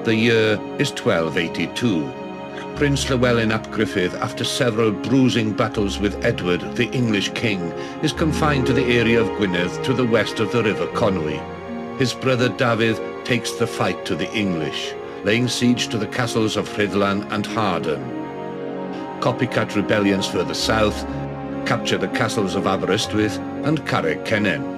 The year is 1282. Prince Llywelyn ap Gruffydd, after several bruising battles with Edward, the English king, is confined to the area of Gwynedd to the west of the River Conwy. His brother Dafydd takes the fight to the English, laying siege to the castles of Rhuddlan and Harden. Copycat rebellions further south capture the castles of Aberystwyth and Carreg Cennen.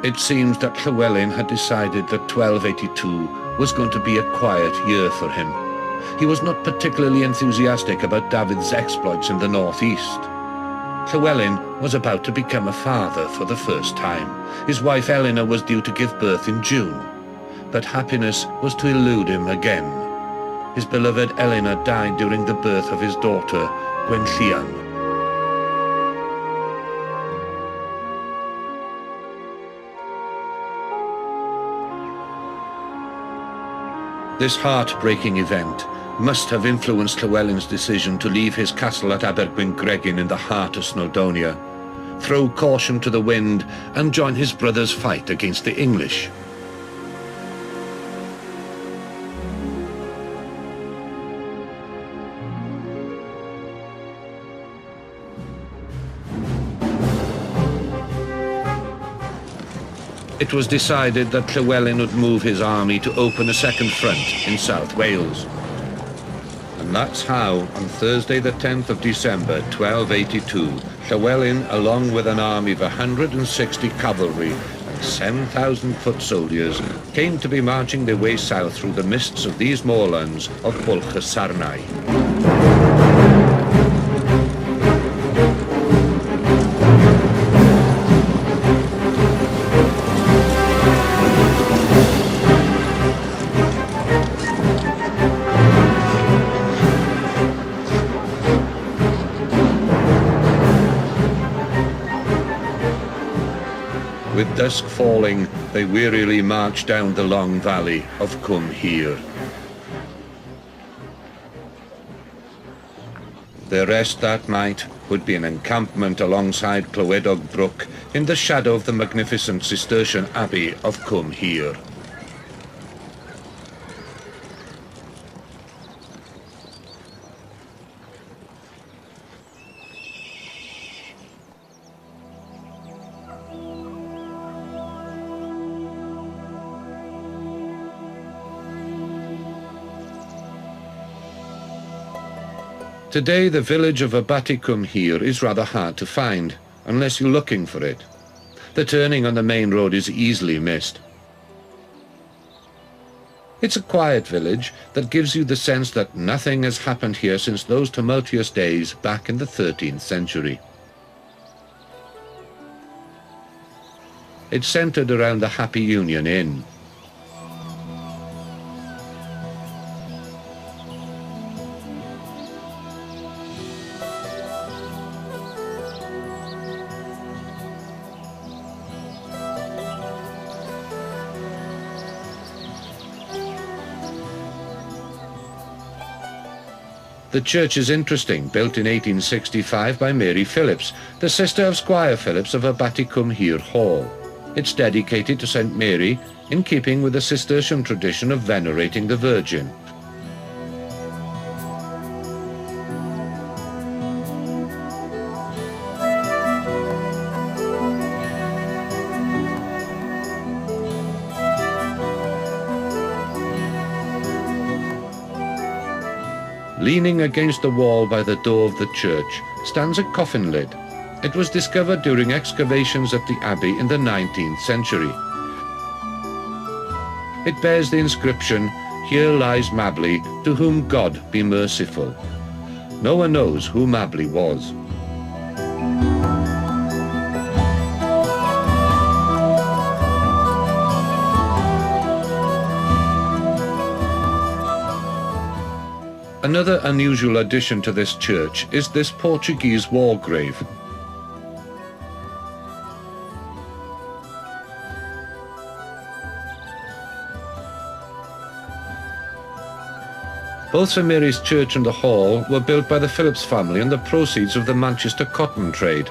It seems that Llywelyn had decided that 1282 was going to be a quiet year for him. He was not particularly enthusiastic about Dafydd's exploits in the northeast. Llywelyn was about to become a father for the first time. His wife Eleanor was due to give birth in June, but happiness was to elude him again. His beloved Eleanor died during the birth of his daughter, Gwenllian. This heartbreaking event must have influenced Llywelyn's decision to leave his castle at Abergwyngregin in the heart of Snowdonia, throw caution to the wind and join his brother's fight against the English. It was decided that Llywelyn would move his army to open a second front in South Wales. And that's how, on Thursday the 10th of December 1282, Llywelyn, along with an army of 160 cavalry and 7,000 foot soldiers, came to be marching their way south through the mists of these moorlands of Bwlch y Sarnau. With dusk falling, they wearily marched down the long valley of Cwm Hir. Their rest that night would be an encampment alongside Clywedog Brook in the shadow of the magnificent Cistercian Abbey of Cwm Hir. Today, the village of Abati Cwm Hir is rather hard to find, unless you're looking for it. The turning on the main road is easily missed. It's a quiet village that gives you the sense that nothing has happened here since those tumultuous days back in the 13th century. It's centered around the Happy Union Inn. The church is interesting, built in 1865 by Mary Phillips, the sister of Squire Phillips of Abati Cwm Hir Hall. It's dedicated to St. Mary, in keeping with the Cistercian tradition of venerating the Virgin. Leaning against the wall by the door of the church stands a coffin lid. It was discovered during excavations at the abbey in the 19th century. It bears the inscription, "Here lies Mabley, to whom God be merciful." No one knows who Mabley was. Another unusual addition to this church is this Portuguese wall grave. Both St Mary's Church and the Hall were built by the Phillips family on the proceeds of the Manchester cotton trade.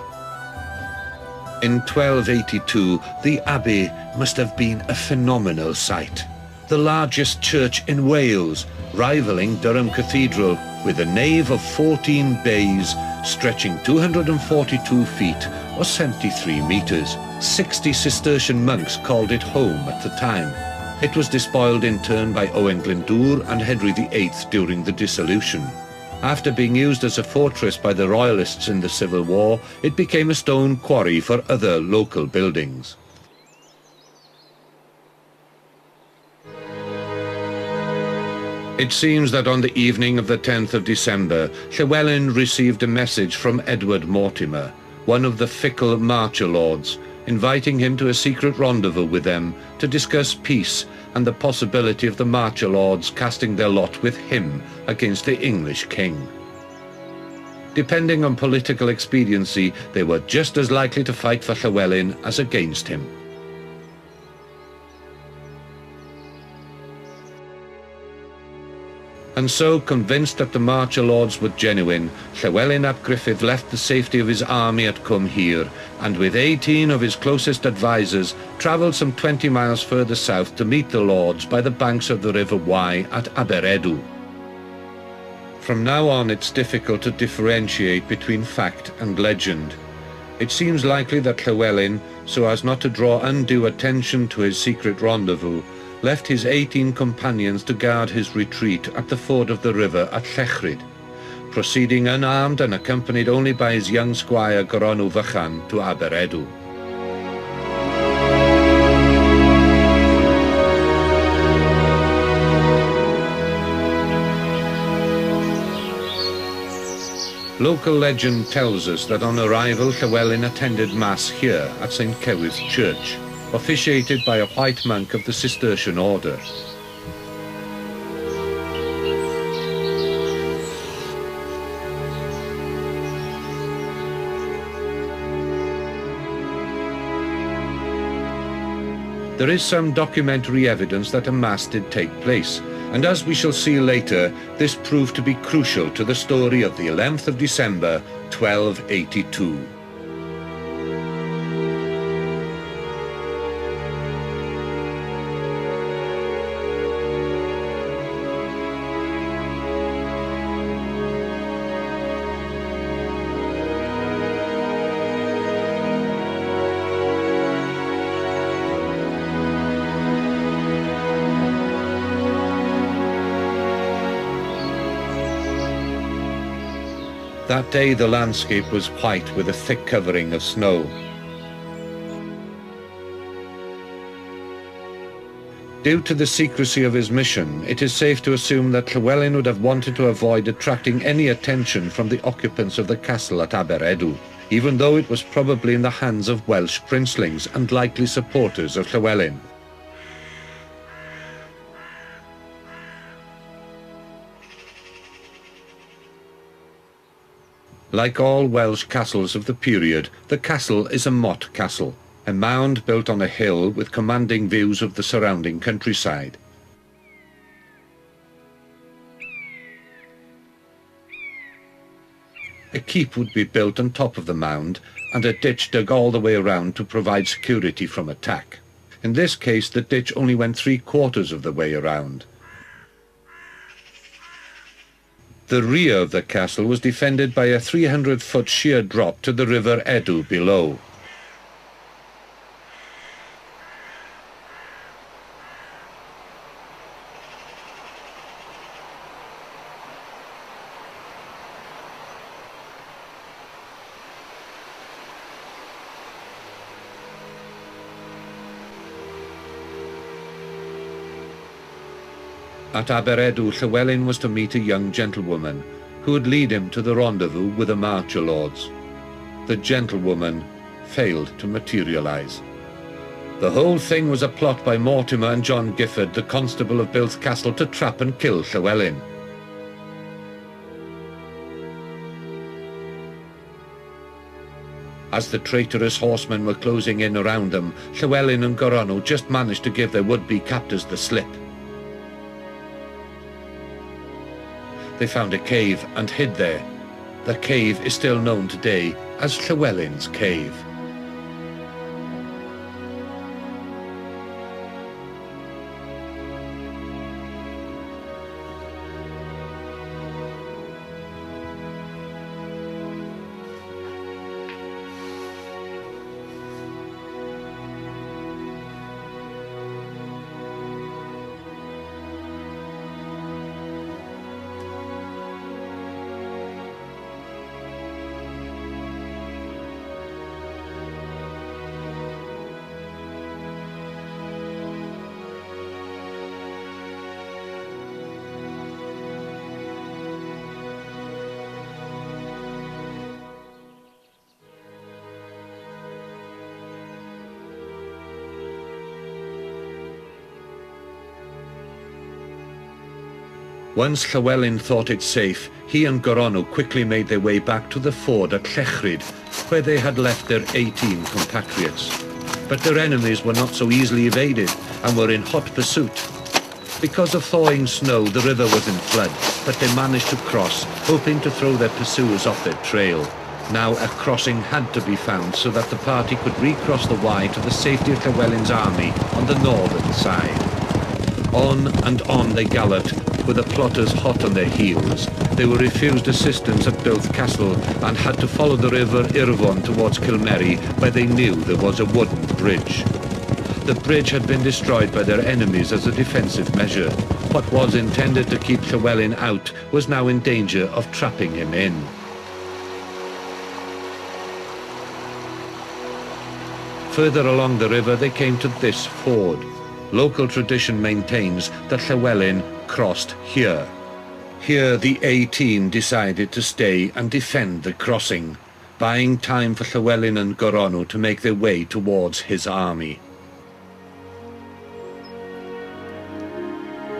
In 1282, the abbey must have been a phenomenal sight. The largest church in Wales, rivaling Durham Cathedral, with a nave of 14 bays stretching 242 feet or 73 meters. 60 Cistercian monks called it home at the time. It was despoiled in turn by Owain Glyndŵr and Henry VIII during the dissolution. After being used as a fortress by the Royalists in the Civil War, it became a stone quarry for other local buildings. It seems that on the evening of the 10th of December, Llywelyn received a message from Edward Mortimer, one of the fickle marcher lords, inviting him to a secret rendezvous with them to discuss peace and the possibility of the marcher lords casting their lot with him against the English king. Depending on political expediency, they were just as likely to fight for Llywelyn as against him. And so, convinced that the marcher lords were genuine, Llywelyn ap Gruffydd left the safety of his army at Cwm Hir, and with 18 of his closest advisers, travelled some 20 miles further south to meet the lords by the banks of the River Wye at Aberedu. From now on, it's difficult to differentiate between fact and legend. It seems likely that Llywelyn, so as not to draw undue attention to his secret rendezvous, left his 18 companions to guard his retreat at the ford of the river at Llechryd, proceeding unarmed and accompanied only by his young squire Gronw Vychan to Aberedu. Local legend tells us that on arrival Llywelyn attended Mass here at St. Cewyr's Church, officiated by a white monk of the Cistercian order. There is some documentary evidence that a Mass did take place, and as we shall see later, this proved to be crucial to the story of the 11th of December, 1282. That day the landscape was white with a thick covering of snow. Due to the secrecy of his mission, it is safe to assume that Llywelyn would have wanted to avoid attracting any attention from the occupants of the castle at Aberedu, even though it was probably in the hands of Welsh princelings and likely supporters of Llywelyn. Like all Welsh castles of the period, the castle is a motte castle, a mound built on a hill with commanding views of the surrounding countryside. A keep would be built on top of the mound, and a ditch dug all the way around to provide security from attack. In this case, the ditch only went 3/4 of the way around. The rear of the castle was defended by a 300-foot sheer drop to the River Edu below. At Aberedu, Llywelyn was to meet a young gentlewoman who would lead him to the rendezvous with the marcher lords. The gentlewoman failed to materialize. The whole thing was a plot by Mortimer and John Gifford, the constable of Builth Castle, to trap and kill Llywelyn. As the traitorous horsemen were closing in around them, Llywelyn and Gronw just managed to give their would-be captors the slip. They found a cave and hid there. The cave is still known today as Llywelyn's Cave. Once Llywelyn thought it safe, he and Gronw quickly made their way back to the ford at Llechryd, where they had left their 18 compatriots. But their enemies were not so easily evaded and were in hot pursuit. Because of thawing snow, the river was in flood, but they managed to cross, hoping to throw their pursuers off their trail. Now a crossing had to be found so that the party could recross the Wye to the safety of Llywelyn's army on the northern side. On and on they galloped, with the plotters hot on their heels. They were refused assistance at Dowth Castle and had to follow the river Irvon towards Kilmerry, where they knew there was a wooden bridge. The bridge had been destroyed by their enemies as a defensive measure. What was intended to keep Llywelyn out was now in danger of trapping him in. Further along the river they came to this ford. Local tradition maintains that Llywelyn crossed here. Here the 18 decided to stay and defend the crossing, buying time for Llywelyn and Gronw to make their way towards his army.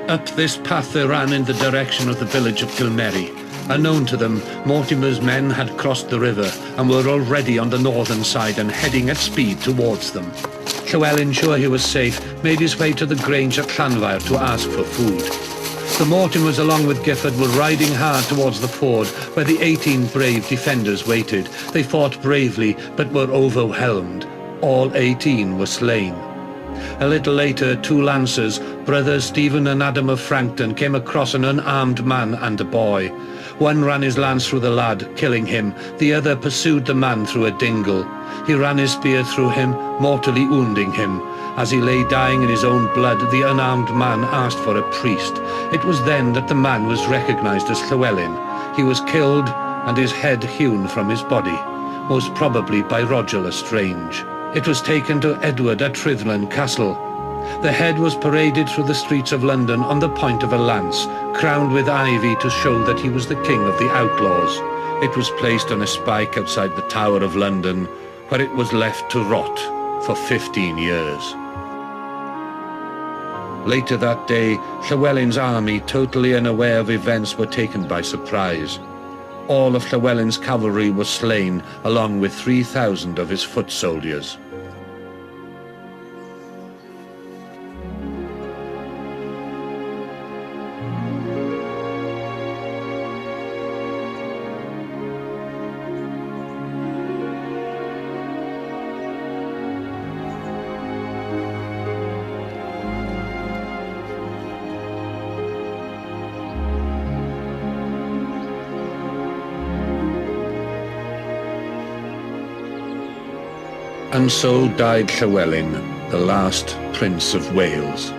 Up this path they ran in the direction of the village of Kilmerry. Unknown to them, Mortimer's men had crossed the river and were already on the northern side and heading at speed towards them. Llywelyn, sure he was safe, made his way to the grange at Llanfair to ask for food. The Mortimers, along with Gifford, were riding hard towards the ford, where the 18 brave defenders waited. They fought bravely, but were overwhelmed. All 18 were slain. A little later, 2 lancers, brothers Stephen and Adam of Frankton, came across an unarmed man and a boy. One ran his lance through the lad, killing him. The other pursued the man through a dingle. He ran his spear through him, mortally wounding him. As he lay dying in his own blood, the unarmed man asked for a priest. It was then that the man was recognized as Llywelyn. He was killed and his head hewn from his body, most probably by Roger Lestrange. It was taken to Edward at Rhuddlan Castle. The head was paraded through the streets of London on the point of a lance, crowned with ivy to show that he was the king of the outlaws. It was placed on a spike outside the Tower of London, where it was left to rot for 15 years. Later that day, Llywelyn's army, totally unaware of events, were taken by surprise. All of Llywelyn's cavalry was slain, along with 3,000 of his foot soldiers. And so died Llywelyn, the last Prince of Wales.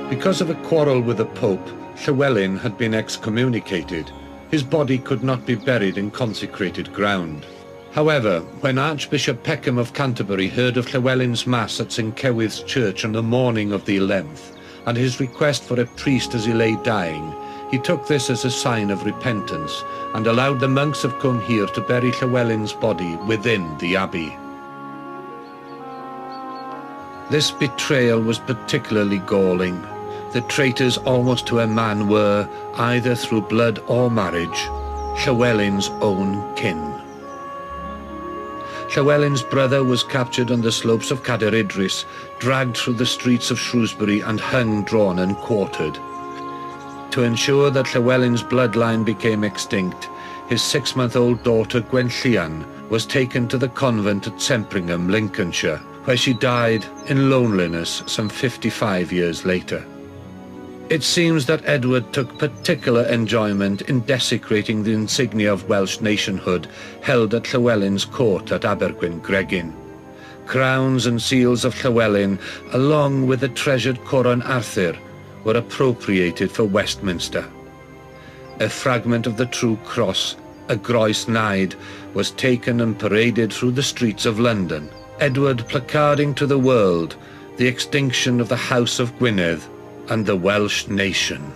Because of a quarrel with the Pope, Llywelyn had been excommunicated. His body could not be buried in consecrated ground. However, when Archbishop Peckham of Canterbury heard of Llywelyn's Mass at St. Cewith's Church on the morning of the 11th, and his request for a priest as he lay dying, he took this as a sign of repentance, and allowed the monks of Cwnhir to bury Llywelyn's body within the abbey. This betrayal was particularly galling. The traitors almost to a man were, either through blood or marriage, Llywelyn's own kin. Llywelyn's brother was captured on the slopes of Cadair Idris, dragged through the streets of Shrewsbury and hung, drawn and quartered. To ensure that Llywelyn's bloodline became extinct, his 6-month-old daughter Gwenllian was taken to the convent at Sempringham, Lincolnshire, where she died in loneliness some 55 years later. It seems that Edward took particular enjoyment in desecrating the insignia of Welsh nationhood held at Llywelyn's court at Abergwyn Gregin. Crowns and seals of Llywelyn, along with the treasured Coron Arthur, were appropriated for Westminster. A fragment of the true cross, a groes naid, was taken and paraded through the streets of London, Edward placarding to the world the extinction of the House of Gwynedd and the Welsh nation.